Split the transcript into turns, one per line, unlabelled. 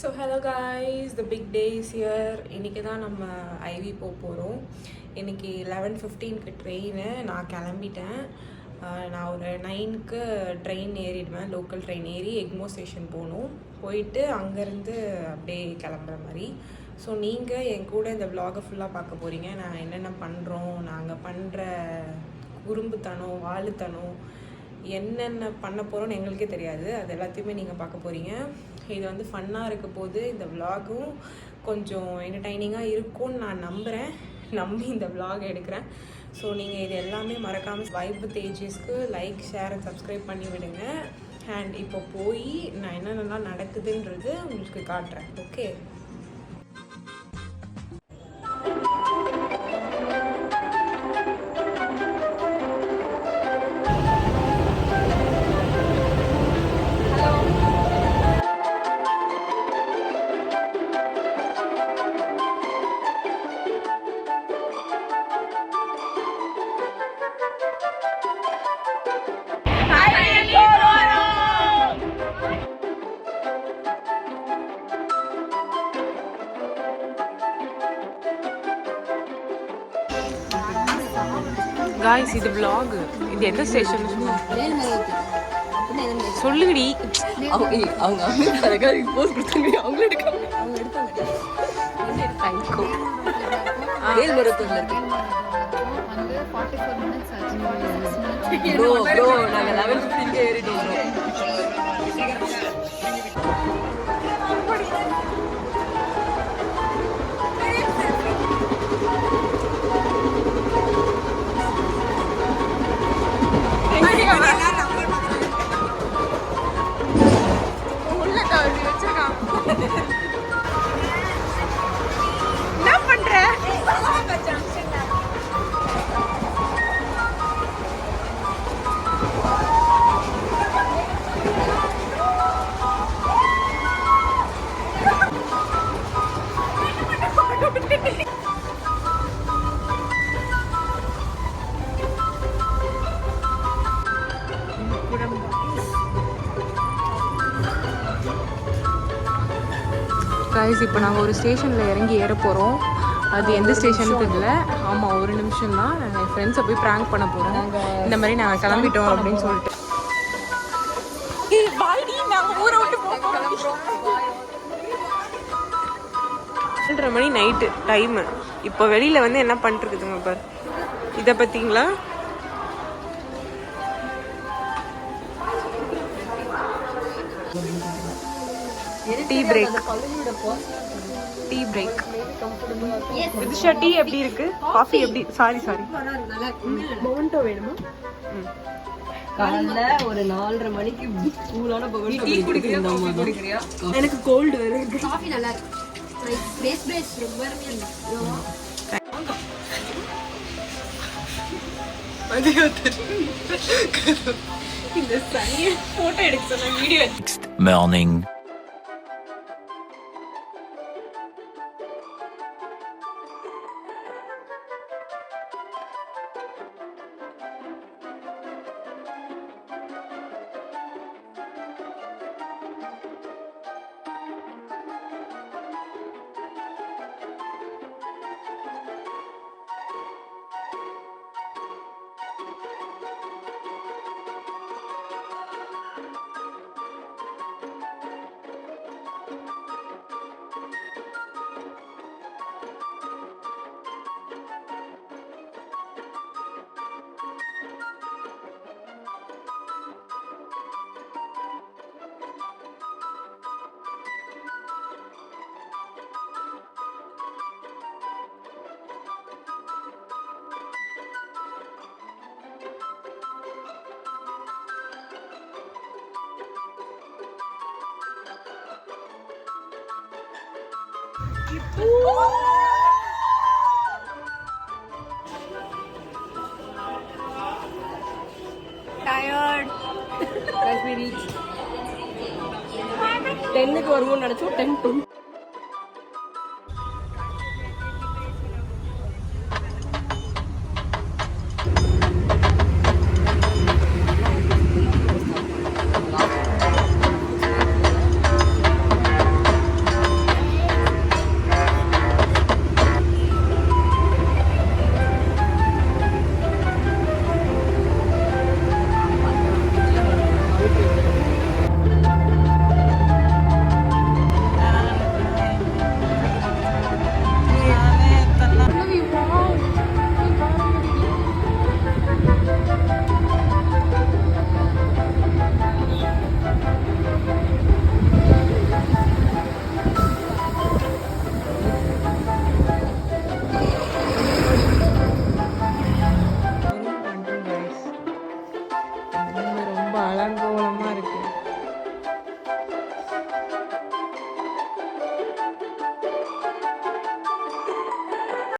So hello guys, the big day is here. இன்றைக்கி தான் நம்ம ஐவி போகிறோம். இன்றைக்கி 11:15க்கு ட்ரெயின். நான் கிளம்பிட்டேன். நான் ஒரு 9க்கு ட்ரெயின் ஏறிடுவேன். லோக்கல் ட்ரெயின் ஏறி எக்மோ ஸ்டேஷன் போகணும். போயிட்டு அங்கேருந்து அப்படியே கிளம்புற மாதிரி. ஸோ நீங்கள் என் கூட இந்த விலாகை ஃபுல்லாக பார்க்க போகிறீங்க. நான் என்னென்ன பண்ணுறோம், நாங்கள் பண்ணுற குறும்புத்தனம், வாழுத்தனம், என்னென்ன பண்ண போகிறோன்னு எங்களுக்கே தெரியாது. அது எல்லாத்தையுமே நீங்கள் பார்க்க போகிறீங்க. இது வந்து ஃபன்னாக இருக்க போது. இந்த விலாகும் கொஞ்சம் என்டர்டைனிங்காக இருக்கும்னு நான் நம்பி இந்த விலாக் எடுக்கிறேன். ஸோ நீங்கள் இது எல்லாமே மறக்காமல் வைப் வித் ஏஜஸ்க்கு லைக், ஷேர் அண்ட் சப்ஸ்கிரைப் பண்ணி விடுங்க. அண்ட் இப்போ போய் நான் என்னென்னலாம் நடக்குதுன்றது உங்களுக்கு காட்டுறேன். ஓகே, காய்ஸ், இது vlog. இது எந்த ஸ்டேஷன் சொல்லுடி. அவங்க போஸ்ட் கொடுத்தாங்க, அவங்க எடுக்காங்க. நாங்க 11:15 ஏறிட்டோம். என்ன பண்ற? கைஸ், இப்போ நாங்கள் ஒரு ஸ்டேஷனில் இறங்கி ஏற போகிறோம். அது எந்த ஸ்டேஷன் தெரியல. ஆமாம், ஒரு நிமிஷம் தான். நாங்கள் என் ஃப்ரெண்ட்ஸை போய் ப்ராங்க் பண்ண போகிறோம். இந்த மாதிரி நாங்கள் கிளம்பிட்டோம் அப்படின்னு சொல்லிட்டு. நாங்கள் ஊரை விட்டு போகிறோம். 2:30 மணி நைட்டு டைமு. இப்போ வெளியில் வந்து என்ன பண்ணிட்டுருக்குதுங்க பார். இதை பார்த்தீங்களா? Tea break. விதிஷா, டீ எப்படி இருக்கு? காஃபி எப்படி? சாரி மொமெண்டோ வேணுமா?
காலைல ஒரு 4:30 மணிக்கு கூலான
டீ குடிக்கிறியா? எனக்கு கோல்டு வருது.
காஃபி நல்லா இருக்கு. பேஸ் ரொம்ப அருமையா
இருக்கு. இந்த சனியை போட்டோ எடுக்க சொன்ன video.
Morning.
Tired.
Guys, we reached 10க்கு வருவோம்னு நினைச்சோம். 10 to